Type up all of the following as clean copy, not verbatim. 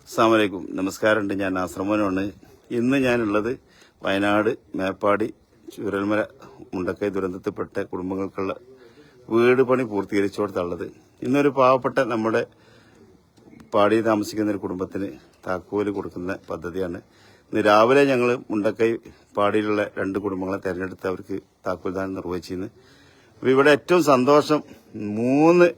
അസ്സലാമു അലൈക്കും. നമസ്കാരമുണ്ട്. ഞാൻ നാസർമോനാണ്. ഇന്ന് ഞാനുള്ളത് വയനാട് മേപ്പാടി ചൂരൽമല മുണ്ടക്കൈ ദുരന്തത്തിൽപ്പെട്ട കുടുംബങ്ങൾക്കുള്ള വീട് പണി പൂർത്തീകരിച്ചോടത്തുള്ളത്. ഇന്നൊരു പാവപ്പെട്ട നമ്മുടെ പാടി താമസിക്കുന്ന ഒരു കുടുംബത്തിന് താക്കോല് കൊടുക്കുന്ന പദ്ധതിയാണ്. ഇന്ന് രാവിലെ ഞങ്ങൾ മുണ്ടക്കൈ പാടിയിലുള്ള 2 കുടുംബങ്ങളെ തെരഞ്ഞെടുത്ത് അവർക്ക് താക്കോൽ ദാനം നിർവഹിച്ചിരുന്നു. അപ്പോൾ ഇവിടെ ഏറ്റവും സന്തോഷം 3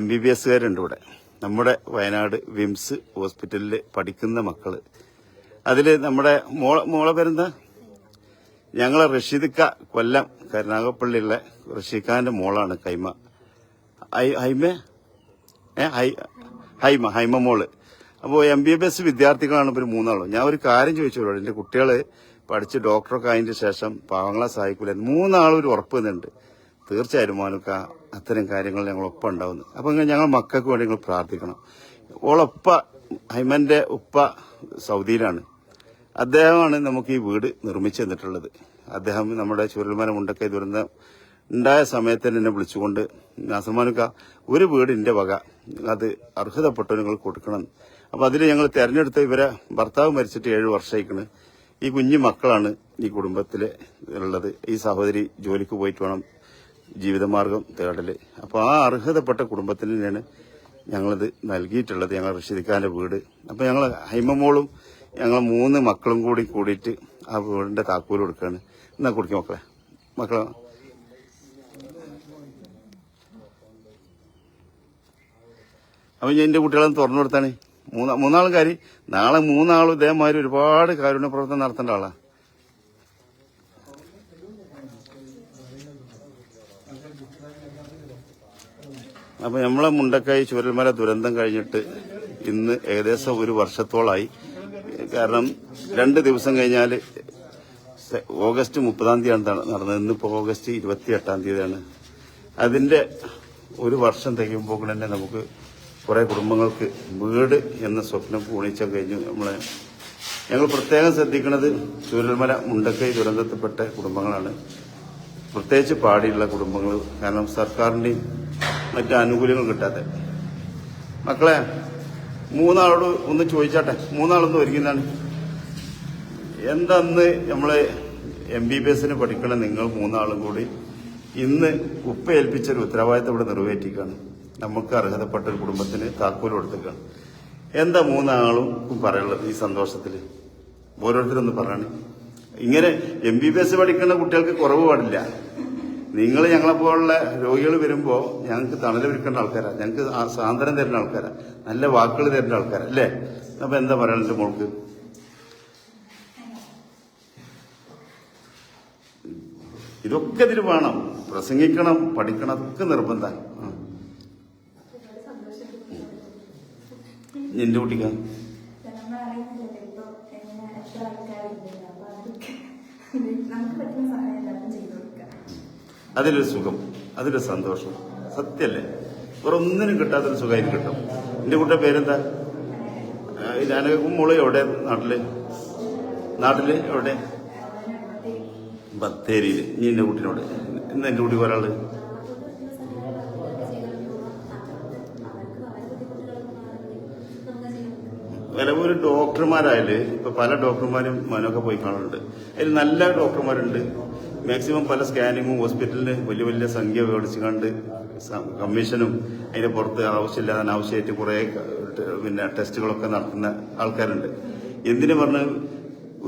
MBBSകാരുണ്ട് ഇവിടെ. നമ്മുടെ വയനാട് വിംസ് ഹോസ്പിറ്റലിൽ പഠിക്കുന്ന മക്കള്. അതിൽ നമ്മുടെ മോളെ പേരെന്താ? ഞങ്ങളെ റഷീദിക്ക കൊല്ലം കരുനാഗപ്പള്ളിയുള്ള റഷീഖാന്റെ മോളാണ് ഹൈമ മോള്. അപ്പോൾ MBBS വിദ്യാർത്ഥികളാണ് ഇവർ 3 ആളും. ഞാൻ ഒരു കാര്യം ചോദിച്ചോളൂ, എന്റെ കുട്ടികള് പഠിച്ച് ഡോക്ടറൊക്കെ ആയതിന്റെ ശേഷം പാവങ്ങളെ സഹായിക്കൂല. 3 ആളും ഒരു ഉറപ്പ് തന്നെയുണ്ട്. തീർച്ചയായും മാനുക്ക അത്തരം കാര്യങ്ങൾ ഞങ്ങൾ ഒപ്പം ഉണ്ടാവുന്നു. അപ്പൊ ഞങ്ങൾ മക്കൾക്ക് വേണ്ടി നിങ്ങൾ പ്രാർത്ഥിക്കണം. ഓളൊപ്പ ഹൈമന്റെ ഉപ്പ സൗദിയിലാണ്. അദ്ദേഹമാണ് നമുക്ക് ഈ വീട് നിർമ്മിച്ചു തന്നിട്ടുള്ളത്. അദ്ദേഹം നമ്മുടെ ചൂരൽമല മുണ്ടക്കൈ ദുരന്തം ഉണ്ടായ സമയത്ത് തന്നെ എന്നെ വിളിച്ചുകൊണ്ട്, നാസർമാനുക്ക ഒരു വീട് എന്റെ വക, അത് അർഹതപ്പെട്ട നിങ്ങൾ കൊടുക്കണം. അപ്പൊ അതിൽ ഞങ്ങൾ തെരഞ്ഞെടുത്ത ഇവരെ ഭർത്താവ് മരിച്ചിട്ട് 7 വർഷമായിക്കണ്. ഈ കുഞ്ഞു മക്കളാണ് ഈ കുടുംബത്തില് ഉള്ളത്. ഈ സഹോദരി ജോലിക്ക് പോയിട്ട് വേണം ജീവിതമാർഗം തേടല്. അപ്പോൾ ആ അർഹതപ്പെട്ട കുടുംബത്തിന് തന്നെയാണ് ഞങ്ങളിത് നൽകിയിട്ടുള്ളത്, ഞങ്ങൾ റഷീദിക്കാന്റെ വീട്. അപ്പൊ ഞങ്ങൾ ഹൈമമോളും ഞങ്ങൾ 3 മക്കളും കൂടിയിട്ട് ആ വീടിന്റെ താക്കോല് കൊടുക്കുകയാണ്. എന്നാ കൊടുക്കും മക്കളെ. അപ്പൊ ഞാൻ എന്റെ കുട്ടികളെ തുറന്നു കൊടുത്താണ്. 3 ആൾക്കാർ നാളെ 3 ആളും ഇതേമാതിരി ഒരുപാട് കാരുണ്യ പ്രവർത്തനം നടത്തേണ്ട ആളാ. അപ്പൊ നമ്മളെ മുണ്ടക്കൈ ചൂരൽമല ദുരന്തം കഴിഞ്ഞിട്ട് ഇന്ന് ഏകദേശം 1 വർഷത്തോളായി. കാരണം 2 ദിവസം കഴിഞ്ഞാൽ ഓഗസ്റ്റ് 30-ാം തീയതിയാണ് നടന്നത്. ഇന്നിപ്പോ ഓഗസ്റ്റ് 28-ാം തീയതിയാണ്. അതിന്റെ 1 വർഷം തികയുമ്പോൾ തന്നെ നമുക്ക് കുറെ കുടുംബങ്ങൾക്ക് വീട് എന്ന സ്വപ്നം പൂണിച്ചാൽ കഴിഞ്ഞു. ഞങ്ങൾ പ്രത്യേകം ശ്രദ്ധിക്കുന്നത് ചൂരൽമല മുണ്ടക്കൈ ദുരന്തത്തിൽപ്പെട്ട കുടുംബങ്ങളാണ്, പ്രത്യേകിച്ച് പാടിയുള്ള കുടുംബങ്ങൾ. കാരണം സർക്കാരിന്റെയും മറ്റു ആനുകൂല്യങ്ങൾ കിട്ടാതെ. മക്കളെ 3 ആളോട് ഒന്ന് ചോദിച്ചാട്ടെ, 3 ആളൊന്ന് ഒരുങ്ങുന്നതാണ്. എന്താന്ന് നമ്മളെ MBBSന് പഠിക്കണ നിങ്ങൾ 3 ആളും കൂടി ഇന്ന് ഉപ്പ ഏൽപ്പിച്ചൊരു ഉത്തരവാദിത്തം ഇവിടെ നിറവേറ്റിക്കാണ്. നമുക്ക് അർഹതപ്പെട്ട ഒരു കുടുംബത്തിന് താക്കോൽ കൊടുത്തേക്കാണ്. എന്താ 3 ആളും പറയുള്ളത് ഈ സന്തോഷത്തില്? ഓരോരുത്തരൊന്ന് പറയണേ. ഇങ്ങനെ MBBS പഠിക്കുന്ന കുട്ടികൾക്ക് കുറവ് പാടില്ല. നിങ്ങൾ ഞങ്ങളെപ്പോലുള്ള രോഗികൾ വരുമ്പോ ഞങ്ങൾക്ക് തണല് വിൽക്കേണ്ട ആൾക്കാരാ, ഞങ്ങൾക്ക് സാന്ത്വനം തരുന്ന ആൾക്കാരാ, നല്ല വാക്കുകൾ തരുന്ന ആൾക്കാരാ, അല്ലേ? അപ്പൊ എന്താ പറയണ എന്റെ മോൾക്ക്? ഇതൊക്കെ ഇതിൽ വേണം. പ്രസംഗിക്കണം, പഠിക്കണം, അതൊക്കെ നിർബന്ധം. നിന്റെ കുട്ടിക്കാ അതിലൊരു സുഖം, അതിലൊരു സന്തോഷം, സത്യല്ലേ? വേറെ ഒന്നിനും കിട്ടാത്തൊരു സുഖമായിട്ട് കിട്ടും. എന്റെ കുട്ടിയുടെ പേരെന്താ? ഞാനൊക്കെ മോള് എവിടെ? നാട്ടില് എവിടെ? ബത്തേരിയില്. നീ എന്റെ കുട്ടീനോട് ഇന്ന് എന്റെ കുട്ടി ഒരാള് ഒരു ഡോക്ടർമാരായാല് ഇപ്പൊ പല ഡോക്ടർമാരും മനൊക്കെ പോയി കാണുന്നുണ്ട്. അതിൽ നല്ല ഡോക്ടർമാരുണ്ട്. മാക്സിമം പല സ്കാനിങ്ങും ഹോസ്പിറ്റലിന് വലിയ വലിയ സംഖ്യ മേടിച്ചുകൊണ്ട് കമ്മീഷനും അതിന്റെ പുറത്ത് ആവശ്യമില്ലാതെ അനാവശ്യമായിട്ട് കുറെ ടെസ്റ്റുകളൊക്കെ നടത്തുന്ന ആൾക്കാരുണ്ട്. എന്തിനു പറഞ്ഞ്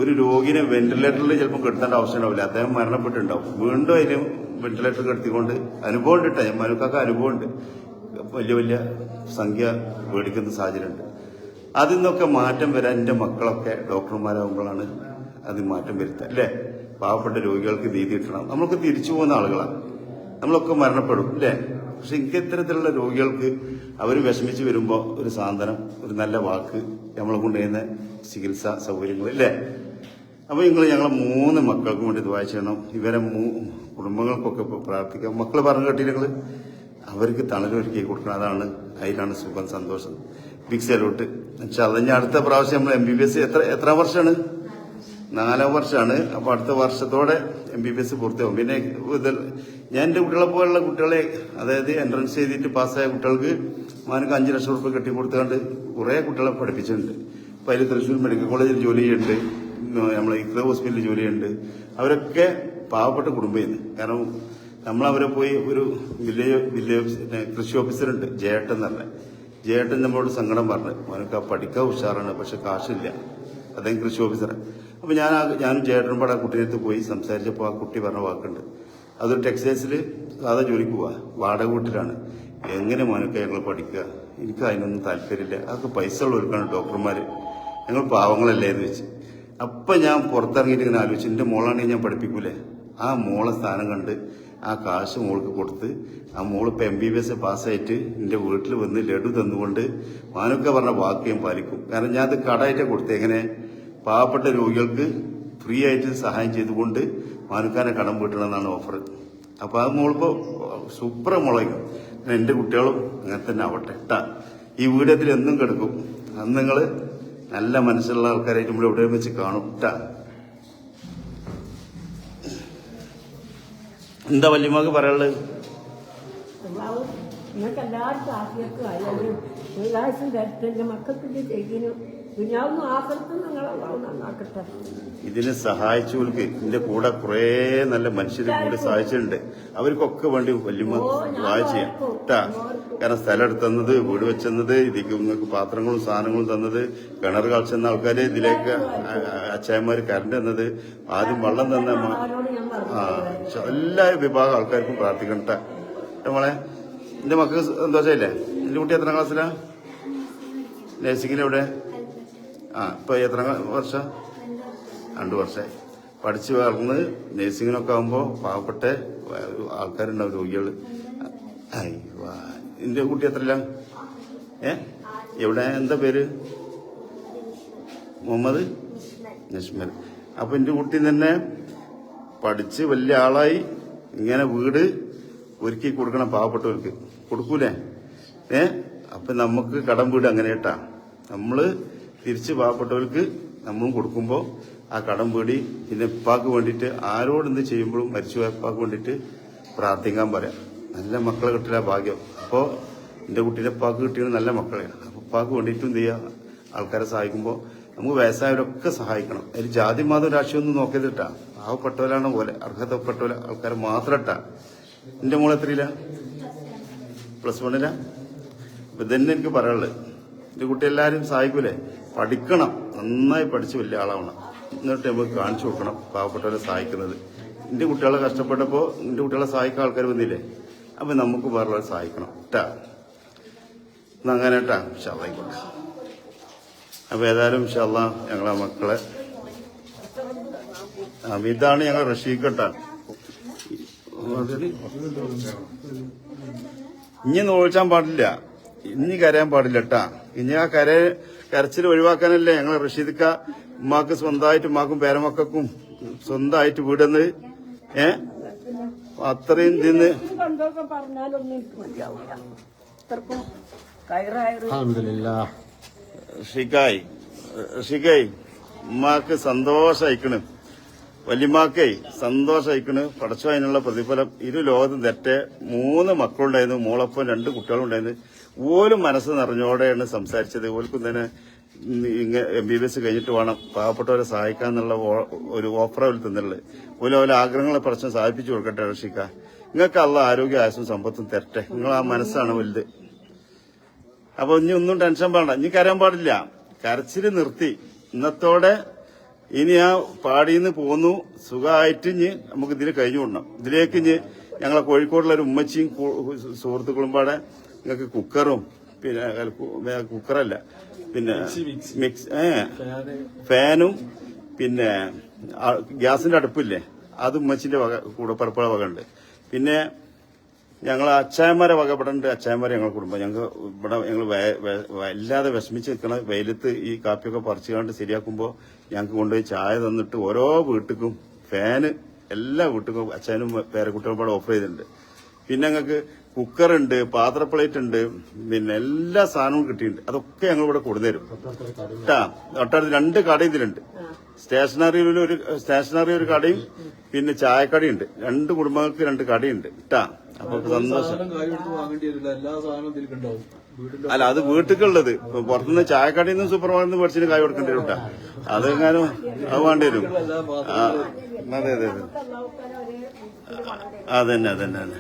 ഒരു രോഗിനെ വെന്റിലേറ്ററിൽ ചിലപ്പോൾ കിടത്തേണ്ട ആവശ്യം ഉണ്ടാവില്ല, അദ്ദേഹം മരണപ്പെട്ടിട്ടുണ്ടാവും. വീണ്ടും അതിന് വെന്റിലേറ്റർ കിടത്തിക്കൊണ്ട് അനുഭവം ഉണ്ട്. മനക്കൊക്കെ അനുഭവമുണ്ട്. വലിയ വലിയ സംഖ്യ മേടിക്കുന്ന സാഹചര്യമുണ്ട്. അതിൽ നിന്നൊക്കെ മാറ്റം വരാൻ എന്റെ മക്കളൊക്കെ ഡോക്ടർമാരാകുമ്പോഴാണ് അതിന് മാറ്റം വരുത്തുക, അല്ലേ? പാവപ്പെട്ട രോഗികൾക്ക് നീതി കിട്ടണം. നമ്മളൊക്കെ തിരിച്ചു പോകുന്ന ആളുകളാണ്, നമ്മളൊക്കെ മരണപ്പെടും, അല്ലേ? പക്ഷെ ഇത്തരത്തിലുള്ള രോഗികൾക്ക് അവർ വിഷമിച്ച് വരുമ്പോൾ ഒരു സാന്ത്വനം, ഒരു നല്ല വാക്ക്, നമ്മളെ കൊണ്ടുവരുന്ന ചികിത്സാ സൗകര്യങ്ങൾ, അല്ലേ? അപ്പൊ ഞങ്ങളെ 3 മക്കൾക്കും വേണ്ടി ദുആ ചെയ്യണം. ഇവരെ കുടുംബങ്ങൾക്കൊക്കെ പ്രാർത്ഥിക്കാം. മക്കള് പറഞ്ഞു കേട്ടില്ല, അവർക്ക് തണലൊരുക്കി കൊടുക്കണം. അതിലാണ് സുഖം, സന്തോഷം. Big salute. ഇൻഷാ അല്ലാഹ്. ഇനി അടുത്ത പ്രാവശ്യം നമ്മൾ MBBS എത്ര വർഷമാണ്? 4ാം വർഷമാണ്. അപ്പോൾ അടുത്ത വർഷത്തോടെ MBBS പൂർത്തിയാവും. പിന്നെ ഞാൻ എൻ്റെ കുട്ടികളെ പോലുള്ള കുട്ടികളെ, അതായത് എൻട്രൻസ് ചെയ്തിട്ട് പാസ്സായ കുട്ടികൾക്ക് മാനക്ക് 5 ലക്ഷം റുപ്യ കെട്ടിക്കൊടുത്തുകൊണ്ട് കുറേ കുട്ടികളെ പഠിപ്പിച്ചിട്ടുണ്ട്. അപ്പോൾ അതിൽ തൃശ്ശൂർ മെഡിക്കൽ കോളേജിൽ ജോലി ചെയ്യുന്നുണ്ട്, നമ്മളെ ഇക്ര ഹോസ്പിറ്റലിൽ ജോലി ചെയ്യുന്നുണ്ട്. അവരൊക്കെ പാവപ്പെട്ട കുടുംബമായിരുന്നു. കാരണം നമ്മളവരെ പോയി ഒരു വില്ലേജ് കൃഷി ഓഫീസറുണ്ട് ജയേട്ടൻ എന്ന് പറഞ്ഞ ജയേട്ടൻ നമ്മളോട് സങ്കടം പറഞ്ഞു, അവനക്ക് ആ പഠിക്കാൻ ഉഷാറാണ്, പക്ഷെ കാശില്ല. അദ്ദേഹം കൃഷി ഓഫീസറാണ്. അപ്പോൾ ഞാനും ജയേട്ടനും പാടെ ആ കുട്ടീനടുത്ത് പോയി സംസാരിച്ചപ്പോൾ ആ കുട്ടി പറഞ്ഞ വാക്കുണ്ട്, അതൊരു ടെക്സ്റ്റൈൽസിൽ സാധാ ജോലിക്ക് പോവാ, വാടക വീട്ടിലാണ്. എങ്ങനെ മോനൊക്കെ ഞങ്ങൾ പഠിക്കുക, എനിക്ക് അതിനൊന്നും താല്പര്യമില്ല, അതൊക്കെ പൈസ ഉള്ളവർക്കാണ് ഡോക്ടർമാർ, ഞങ്ങൾ പാവങ്ങളല്ലേ എന്ന് വെച്ച്. അപ്പം ഞാൻ പുറത്തിറങ്ങിയിട്ട് ഇങ്ങനെ ആലോചിച്ചു, എൻ്റെ മോളാണെങ്കിൽ ഞാൻ പഠിപ്പിക്കൂലേ, ആ മോളെ സ്ഥാനം കണ്ട് ആ കാശ് മോൾക്ക് കൊടുത്ത് ആ മോളിപ്പോൾ MBBS പാസ്സായിട്ട് എൻ്റെ വീട്ടിൽ വന്ന് ലഡു തന്നുകൊണ്ട് മാനൊക്കെ പറഞ്ഞ വാക്ക് ഞാൻ പാലിക്കും. കാരണം ഞാൻ അത് കടമായിട്ട് കൊടുത്തത്, എങ്ങനെ പാവപ്പെട്ട രോഗികൾക്ക് ഫ്രീ ആയിട്ട് സഹായം ചെയ്തുകൊണ്ട് മാനുക്കാനെ കടം വീട്ടണമെന്നാണ് ഓഫർ. അപ്പോൾ ആ മോളിപ്പോൾ സൂപ്പർ മോളായിരിക്കും. എൻ്റെ കുട്ടികളും അങ്ങനെ തന്നെ ആവട്ടെ ട്ടാ. ഈ വീടത്തിൽ എന്നും കിടക്കും. അന്ന് നിങ്ങൾ നല്ല മനസ്സുള്ള ആൾക്കാരായിട്ട് നമ്മൾ എവിടെയും വെച്ച് കാണും ട്ടാ. എന്താ വല്യമ്മക്ക് പറയാനുള്ളത്? നിങ്ങൾക്ക് എല്ലാവർക്കും ആഫിയക്കും ആയാലും ദീർഘായുസ്സും തരട്ടെ, മക്കൾക്ക് ചെയ്തിനും ദുനിയാവുന്ന ആസക്തി നിങ്ങളെ നന്നാക്കട്ടെ. ഇതിന് സഹായിച്ചവർക്ക് ഇതിന്റെ കൂടെ കുറെ നല്ല മനുഷ്യരെ കൂടി സഹായിച്ചിട്ടുണ്ട്. അവർക്കൊക്കെ വേണ്ടി വല്യമ്മ സഹായം ചെയ്യാം കേട്ടാ. കാരണം സ്ഥലം എടുത്തത്, വീട് വെച്ചെന്നത്, ഇതിക്ക് നിങ്ങൾക്ക് പാത്രങ്ങളും സാധനങ്ങളും തന്നത്, കിണർ കളിച്ചെന്ന ആൾക്കാര്, ഇതിലേക്ക് അച്ചായന്മാര് കറണ്ട് തന്നത്, ആദ്യം വെള്ളം തന്ന എല്ലാ വിഭാഗം ആൾക്കാർക്കും പ്രാർത്ഥിക്കണം കേട്ടാ. നമ്മളെ എന്റെ മക്കൾക്ക് സന്തോഷമില്ലേ? എന്റെ കുട്ടി എത്ര ക്ലാസ്സിലാ? നഴ്സിംഗിലെവിടെ? ഇപ്പൊ എത്ര വർഷം? 2 വർഷമായി. പഠിച്ച് വളർന്ന് നഴ്സിങ്ങിനൊക്കെ ആകുമ്പോൾ പാവപ്പെട്ട ആൾക്കാരുണ്ടാവും, രോഗികൾ. എന്റെ കുട്ടി എത്രയില്ല? എവിടെ? എന്താ പേര്? മുഹമ്മദ് നസ്മൽ. അപ്പൊ എന്റെ കുട്ടി തന്നെ പഠിച്ച് വലിയ ആളായി ഇങ്ങനെ വീട് ഒരുക്കി കൊടുക്കണം പാവപ്പെട്ടവർക്ക്. കൊടുക്കൂലേ? അപ്പൊ നമുക്ക് കടം വീട് അങ്ങനെ കേട്ടാ. നമ്മള് തിരിച്ച് പാവപ്പെട്ടവർക്ക് നമ്മളും കൊടുക്കുമ്പോൾ ആ കടം വീടി പിന്നെ ഉപ്പാക്ക് വേണ്ടിയിട്ട് ആരോടെന്ത് ചെയ്യുമ്പോഴും മരിച്ചുപോയ ഉപ്പാക്ക് വേണ്ടിയിട്ട് പ്രാർത്ഥിക്കാൻ പറയാം. നല്ല മക്കളെ കിട്ടില്ല ഭാഗ്യം. അപ്പോൾ എൻ്റെ കുട്ടീൻ്റെ ഉപ്പാക്ക് കിട്ടിയത് നല്ല മക്കളെയാണ്. അപ്പോൾ ഉപ്പാക്ക് വേണ്ടിയിട്ടും എന്ത് ചെയ്യുക, ആൾക്കാരെ സഹായിക്കുമ്പോൾ നമുക്ക് വയസ്സായവരൊക്കെ സഹായിക്കണം. അതിൽ ജാതി മതം രാഷ്ട്രീയമൊന്നും നോക്കിയതിട്ടാ. പാവപ്പെട്ടവരാണ് പോലെ അർഹതപ്പെട്ടവരെ ആൾക്കാരെ മാത്രം ഇട്ടാ. എൻ്റെ മോൾ എത്രയില്ല? +1. അപ്പൊ ഇതന്നെ എനിക്ക് പറയാനുള്ളത്. എൻ്റെ കുട്ടി എല്ലാവരും സഹായിക്കൂലേ? പഠിക്കണം, നന്നായി പഠിച്ച് വലിയ ആളാവണം. എന്നിട്ട് നമുക്ക് കാണിച്ചു കൊടുക്കണം പാവപ്പെട്ടവരെ സഹായിക്കുന്നത്. എൻ്റെ കുട്ടികളെ കഷ്ടപ്പെട്ടപ്പോൾ എൻ്റെ കുട്ടികളെ സഹായിക്കാൻ ആൾക്കാർ വന്നില്ലേ? അപ്പൊ നമുക്ക് വേറെ സഹായിക്കണം ട്ടാ. അങ്ങനെ ട്ടാ. ഇൻഷാല്ലാ ആയിക്കോട്ടെ. അപ്പൊ ഏതായാലും ഇൻഷാല്ലാ ഞങ്ങളെ മക്കളെ ഇതാണ് ഞങ്ങൾ റഷീഖട്ടാ. ഇനി നോച്ചാൻ പാടില്ല, ഇനി കരയാൻ പാടില്ല ട്ടാ. ഇനി ആ കരച്ചിൽ ഒഴിവാക്കാനല്ലേ ഞങ്ങൾ റഷീദ്ക്ക ഉമ്മാക്ക് സ്വന്തമായിട്ട്, ഉമ്മാക്കും പേരമക്കും സ്വന്തമായിട്ട് വീടെന്ന് അത്രയും ഇതിന്ന് ഷിക്കായി ഉമ്മാക്ക് സന്തോഷായിക്കണ്, വല്യമാക്കേ സന്തോഷായിക്കണ്. പഠിച്ചോ അതിനുള്ള പ്രതിഫലം ഇരു ലോകത്തും തെറ്റെ. 3 മക്കളുണ്ടായിരുന്നു, മോളൊപ്പം 2 കുട്ടികളുണ്ടായിരുന്നു. ഓലും മനസ്സ് നിറഞ്ഞോടെയാണ് സംസാരിച്ചത്. ഓൽക്കും തന്നെ MBBS കഴിഞ്ഞിട്ട് വേണം പാവപ്പെട്ടവരെ സഹായിക്കാന്നുള്ള ഒരു ഓഫർ അവർ തന്നുള്ളത്. ഓലെ ആഗ്രഹങ്ങളെ പ്രശ്നം സാധിപ്പിച്ചു കൊടുക്കട്ടെ റഷീക്ക. നിങ്ങൾക്ക് അള്ള ആരോഗ്യ ആയുസും സമ്പത്തും തരട്ടെ. നിങ്ങൾ ആ മനസ്സാണ് വലുത്. അപ്പൊ ഇനി ഒന്നും ടെൻഷൻ വേണ്ട, ഇനി കരയാൻ പാടില്ല. കരച്ചില് നിർത്തി ഇന്നത്തോടെ. ഇനി ആ പാടിന്ന് പോന്നു സുഖമായിട്ട് ഇനി നമുക്ക് ഇതിൽ കഴിഞ്ഞു വിടണം. ഇതിലേക്ക് ഇനി ഞങ്ങളെ കോഴിക്കോടുള്ള ഒരു ഉമ്മച്ചിയും സുഹൃത്തുക്കളും പാടെ നിങ്ങൾക്ക് കുക്കറും, പിന്നെ കുക്കറല്ല, പിന്നെ ഫാനും, പിന്നെ ഗ്യാസിന്റെ അടുപ്പില്ലേ അത് ഉമ്മച്ചിന്റെ വക കൂടെ പറപ്പുഴ വക ഉണ്ട്. പിന്നെ ഞങ്ങൾ അച്ചായന്മാരെ വകപ്പെടേണ്ട അച്ചായന്മാരെ ഞങ്ങൾ കുടുംബം. ഞങ്ങൾ ഇവിടെ ഞങ്ങൾ വല്ലാതെ വിഷമിച്ച് നിൽക്കണ വെയിലത്ത് ഈ കാപ്പിയൊക്കെ പറിച്ചുകൊണ്ട് ശരിയാക്കുമ്പോൾ ഞങ്ങൾക്ക് കൊണ്ടുപോയി ചായ തന്നിട്ട് ഓരോ വീട്ടിലും ഫാന് എല്ലാ വീട്ടിലും അച്ചായനും പേരക്കുട്ടികളും കൂടെ ഓഫർ ചെയ്തിട്ടുണ്ട്. പിന്നെ ഞങ്ങൾക്ക് കുക്കറുണ്ട്, പാത്രപ്ലേറ്റ് ഉണ്ട്, പിന്നെ എല്ലാ സാധനവും കിട്ടിയിട്ടുണ്ട്. അതൊക്കെ ഞങ്ങൾ ഇവിടെ കൊടുന്നേരും കേട്ടാ. തൊട്ടടുത്ത് 2 കട ഇതിലുണ്ട്. സ്റ്റേഷനറി ഒരു കടയും പിന്നെ ചായക്കടയുണ്ട്. 2 കുടുംബങ്ങൾക്ക് 2 കടയുണ്ട് കേട്ടാ. അപ്പൊ സന്തോഷം. അല്ല, അത് വീട്ടിലുള്ളത്. പുറത്തുനിന്ന് ചായക്കടയിൽ നിന്ന് സൂപ്പർ മാർക്കറ്റിൽ നിന്ന് മേടിച്ചിട്ട് കായ് കൊടുക്കേണ്ടി വരും കേട്ടാ. അതെങ്ങാനും അത് വേണ്ടി വരും. അതെ അതെ അതെ, അതന്നെ അതന്നെ അതെ.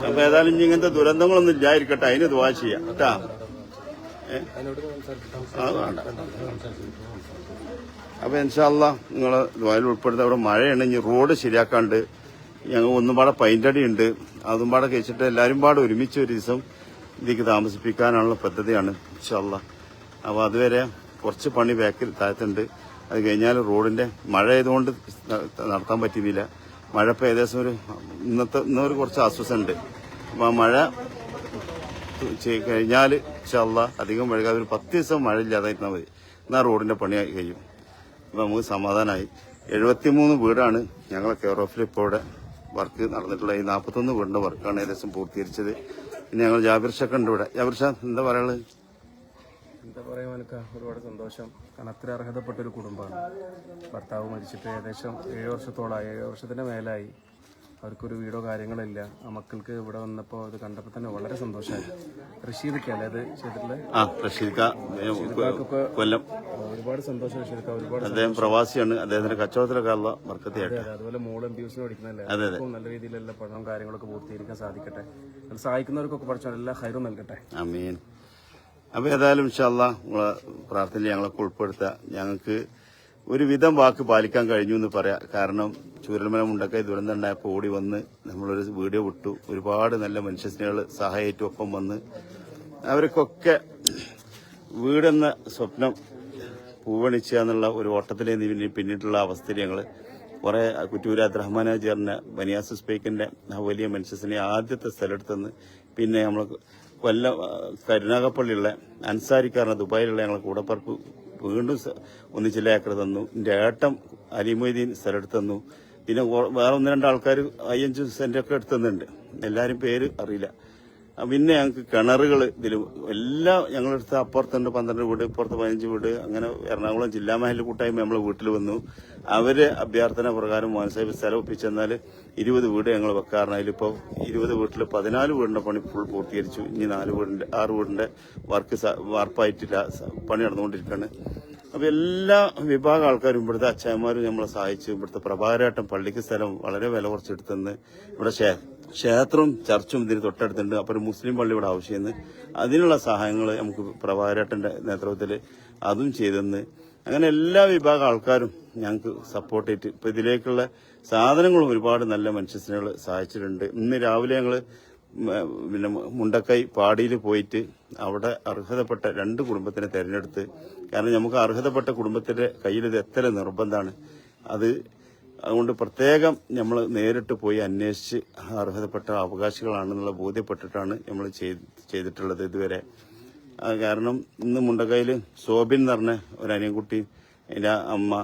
അപ്പൊ ഏതായാലും ഇനി ഇങ്ങനത്തെ ദുരന്തങ്ങളൊന്നും ഇല്ലായിരിക്കട്ടെ, അതിന് ദുആ ചെയ്യാം കേട്ടാ. അത് വേണ്ട. അപ്പൊ ഇൻഷാ അല്ലാഹ് നിങ്ങളെ ദുആയിൽ ഉൾപ്പെടുത്ത. അവിടെ മഴയാണ്, ഇനി റോഡ് ശരിയാക്കാണ്ട്. ഞങ്ങൾ ഒന്നുപാടെ പൈൻ്റടി ഉണ്ട്, അതും പാടെ കഴിച്ചിട്ട് എല്ലാവരും പാടെ ഒരുമിച്ച് ഒരു ദിവസം ഇതിലേക്ക് താമസിപ്പിക്കാനുള്ള പദ്ധതിയാണ് ഇൻഷാ അല്ലാഹ്. അപ്പോൾ അതുവരെ കുറച്ച് പണി ബാക്കിൽ താഴത്തുണ്ട്. അത് കഴിഞ്ഞാൽ റോഡിന്റെ മഴ ആയതുകൊണ്ട് നടത്താൻ പറ്റുന്നില്ല. മഴ ഇപ്പോൾ ഏകദേശം ഇന്നൊരു കുറച്ച് ആശ്വാസമുണ്ട്. അപ്പോൾ ആ മഴ കഴിഞ്ഞാൽ ഇൻഷാ അല്ലാഹ് അധികം വൈകാതെ ഒരു 10 ദിവസം മഴ ഇല്ലാതായിരുന്നാൽ മതി. എന്നാൽ റോഡിന്റെ പണി കഴിയും. അപ്പോൾ നമുക്ക് സമാധാനമായി. 73 വീടാണ് ഞങ്ങളെ കെയർ ഓഫിൽ ഇപ്പോൾ ഇവിടെ വർക്ക് നടന്നിട്ടുള്ള. ഈ 41 വീടിന്റെ വർക്കാണ് ഏകദേശം പൂർത്തീകരിച്ചത്. പിന്നെ ഞങ്ങൾ ജാബിർ ഷാ ഉണ്ട് ഇവിടെ. ജാബിർ ഷാ എന്താ പറയുള്ളത്? എന്താ പറയാ, എനിക്ക് ഒരുപാട് സന്തോഷം. കാരണം അത്ര അർഹതപ്പെട്ടൊരു കുടുംബമാണ്. ഭർത്താവ് മരിച്ചിട്ട് ഏകദേശം 7 വർഷത്തോളമായി, 7 വർഷത്തിന് മേലായി. അവർക്കൊരു വീടോ കാര്യങ്ങളില്ല. ആ മക്കൾക്ക് ഇവിടെ വന്നപ്പോൾ ഇത് കണ്ടപ്പോൾ തന്നെ വളരെ സന്തോഷമായി. റഷീദക്കല്ലേ അത് ചെയ്തിട്ടുള്ളത്? കൊല്ലം. ഒരുപാട് സന്തോഷം റഷീദക്ക, ഒരുപാട്. അദ്ദേഹം പ്രവാസിയാണ്. അദ്ദേഹത്തിന്റെ കച്ചവടത്തിലൊക്കെ വർക്കത്തിയായിട്ട്. അതുപോലെ മോള് MBBS പഠിക്കുന്നല്ലേ, നല്ല രീതിയിലുള്ള പഠനവും കാര്യങ്ങളൊക്കെ പൂർത്തീകരിക്കാൻ സാധിക്കട്ടെ. അത് സഹായിക്കുന്നവർക്കൊക്കെ പഠിച്ചാൽ എല്ലാ ഹൈറും നൽകട്ടെ. ആമീൻ. അപ്പൊ ഏതായാലും ഇൻഷാ അല്ലാഹ് നിങ്ങളെ പ്രാർത്ഥനയിൽ ഞങ്ങളൊക്കെ ഉൾപ്പെടുത്തുക. ഞങ്ങൾക്ക് ഒരുവിധം വാക്ക് പാലിക്കാൻ കഴിഞ്ഞു എന്ന് പറയാം. കാരണം ചൂരൽമല മുണ്ടക്കൈ ദുരന്തം ഉണ്ടായപ്പോൾ ഓടി വന്ന് നമ്മളൊരു വീഡിയോ വിട്ടു. ഒരുപാട് നല്ല മനുഷ്യസ്നേഹികൾ സഹായിറ്റും ഒപ്പം വന്ന് അവർക്കൊക്കെ വീടെന്ന സ്വപ്നം പൂവണിച്ച എന്നുള്ള ഒരു ഓട്ടത്തിലെ പിന്നിട്ടുള്ള അവസ്ഥയിൽ ഞങ്ങൾ കുറെ കുറ്റൂർ അബ്ദുറഹ്മാനാജിറിന്റെ ബനിയാസ് സ്പേക്കിന്റെ വലിയ മനുഷ്യസ്നേഹി ആദ്യത്തെ സ്ഥലത്തെന്ന്, പിന്നെ നമ്മൾ കൊല്ലം കരുനാഗപ്പള്ളിയുള്ള അൻസാരിക്കാരനെ ദുബായിലുള്ള ഞങ്ങളെ കൂടപ്പറപ്പ് വീണ്ടും ഒന്നിച്ചില്ല ഏക്കർ തന്നു. എന്റെ ഏട്ടം അലിമൊയ്തീൻ സ്ഥലം തന്നു. പിന്നെ വേറെ 1-2 ആൾക്കാർ 5 സെന്റൊക്കെ എടുത്തുന്നുണ്ട്. എല്ലാരും പേര് അറിയില്ല. പിന്നെ ഞങ്ങൾക്ക് കിണറുകൾ ഇതിൽ എല്ലാം ഞങ്ങളെടുത്ത് അപ്പുറത്തുണ്ട് 12 വീട്, ഇപ്പുറത്ത് 15 വീട്. അങ്ങനെ എറണാകുളം ജില്ലാ മഹല്ല് കൂട്ടായ്മ നമ്മളെ വീട്ടിൽ വന്നു. അവര് അഭ്യർത്ഥന പ്രകാരം മോഹൻസാഹിബ് സ്ഥലം ഒപ്പിച്ചെന്നാൽ 20 വീട് ഞങ്ങൾ വെക്കാറുണ്ട്. അതിലിപ്പോൾ 20 വീട്ടിൽ 14 വീടിന്റെ പണി ഫുൾ പൂർത്തീകരിച്ചു. ഇനി 6 വീടിന്റെ വർക്ക് വാർപ്പായിട്ടില്ല, പണി നടന്നുകൊണ്ടിരിക്കുകയാണ്. അപ്പൊ എല്ലാ വിഭാഗം ആൾക്കാരും ഇവിടുത്തെ അച്ചായന്മാരും നമ്മളെ സഹായിച്ചു. ഇവിടുത്തെ പ്രഭാകരേട്ടൻ പള്ളിക്ക് സ്ഥലം വളരെ വില കുറച്ചെടുത്തെന്ന്. ഇവിടെ ക്ഷേത്രവും ചർച്ചും ഇതിന് തൊട്ടടുത്തുണ്ട്. അപ്പോൾ ഒരു മുസ്ലിം പള്ളി ഇവിടെ ആവശ്യമെന്ന്, അതിനുള്ള സഹായങ്ങൾ നമുക്ക് പ്രഭാകരേട്ടന്റെ നേതൃത്വത്തിൽ അതും ചെയ്തെന്ന്. അങ്ങനെ എല്ലാ വിഭാഗം ആൾക്കാരും ഞങ്ങൾക്ക് സപ്പോർട്ട് ചെയ്തിട്ട് ഇപ്പൊ ഇതിലേക്കുള്ള സാധനങ്ങളും ഒരുപാട് നല്ല മനുഷ്യസ്നേഹികൾ സഹായിച്ചിട്ടുണ്ട്. ഇന്ന് രാവിലെ ഞങ്ങള് പിന്നെ മുണ്ടക്കൈ പാടിയിൽ പോയിട്ട് അവിടെ അർഹതപ്പെട്ട 2 കുടുംബത്തിനെ തെരഞ്ഞെടുത്ത്. കാരണം നമുക്ക് അർഹതപ്പെട്ട കുടുംബത്തിന്റെ കയ്യിൽ ഇത് എത്ര നിർബന്ധമാണ്. അതുകൊണ്ട് പ്രത്യേകം നമ്മൾ നേരിട്ട് പോയി അന്വേഷിച്ച് അർഹതപ്പെട്ട അവകാശികളാണെന്നുള്ള ബോധ്യപ്പെട്ടിട്ടാണ് നമ്മൾ ചെയ്തിട്ടുള്ളത് ഇതുവരെ. കാരണം ഇന്ന് മുണ്ടക്കൈയിൽ സോബിൻ എന്ന് പറഞ്ഞ ഒരു അനിയൻകുട്ടി, എൻ്റെ അമ്മ,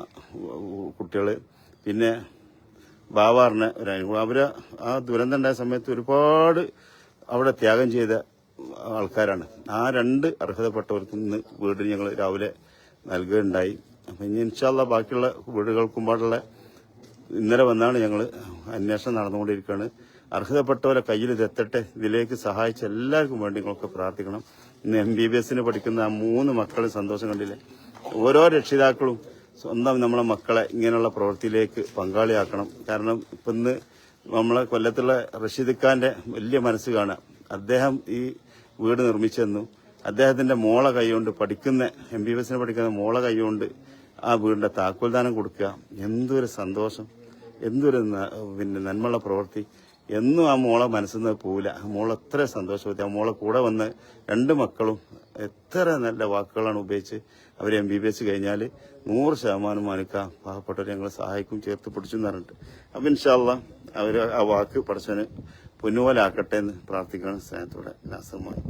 കുട്ടികൾ, പിന്നെ ബാവാറിന് ഒരു അനിയൻ, അവര് ആ ദുരന്തം ഉണ്ടായ സമയത്ത് ഒരുപാട് അവിടെ ത്യാഗം ചെയ്ത ആൾക്കാരാണ്. ആ 2 അർഹതപ്പെട്ടവർക്ക് ഇന്ന് വീട് ഞങ്ങൾ രാവിലെ നൽകുകയുണ്ടായി. അപ്പം ഇനി ഇൻഷാ അല്ലാഹ് ബാക്കിയുള്ള വീടുകൾക്കും പാടുള്ള ഇന്നലെ വന്നാണ് ഞങ്ങൾ അന്വേഷണം നടന്നുകൊണ്ടിരിക്കുകയാണ്. അർഹതപ്പെട്ടവരെ കയ്യിൽ ഇതെത്തട്ടെ. ഇതിലേക്ക് സഹായിച്ച എല്ലാവർക്കും വേണ്ടി നിങ്ങളൊക്കെ പ്രാർത്ഥിക്കണം. ഇന്ന് MBBS പഠിക്കുന്ന ആ 3 മക്കളും സന്തോഷം കണ്ടില്ലേ. ഓരോ രക്ഷിതാക്കളും സ്വന്തം നമ്മളെ മക്കളെ ഇങ്ങനെയുള്ള പ്രവൃത്തിയിലേക്ക് പങ്കാളിയാക്കണം. കാരണം ഇപ്പം ഇന്ന് നമ്മളെ കൊല്ലത്തുള്ള റഷീദ് ഖാന്റെ വലിയ മനസ്സ് കാണാം. അദ്ദേഹം ഈ വീട് നിർമ്മിച്ചെന്നു. അദ്ദേഹത്തിന്റെ മോളെ കൈകൊണ്ട് പഠിക്കുന്ന MBBS പഠിക്കുന്ന മോളെ കൈകൊണ്ട് ആ വീടിന്റെ താക്കോൽദാനം കൊടുക്കുക. എന്തൊരു സന്തോഷം, എന്തൊരു പിന്നെ നന്മയുള്ള പ്രവൃത്തി. എന്നും ആ മോളെ മനസ്സിൽ നിന്ന് പോവില്ല. ആ മോൾ എത്ര സന്തോഷവത്തി. ആ മോളെ കൂടെ വന്ന് 2 മക്കളും എത്ര നല്ല വാക്കുകളാണ് ഉപയോഗിച്ച് അവർ MBBS കഴിഞ്ഞാൽ 100% മാനിക്ക പാവപ്പെട്ടവരെ ഞങ്ങൾ സഹായിക്കും, ചേർത്ത് പിടിച്ചു എന്ന് പറഞ്ഞിട്ട്. അപ്പം ഇൻഷാ അല്ലാഹ് അവർ ആ വാക്ക് പഠിച്ചവന് പൊന്നുപോലെ ആക്കട്ടെ എന്ന് പ്രാർത്ഥിക്കണം. സ്നേഹത്തോടെ നാസർമായി.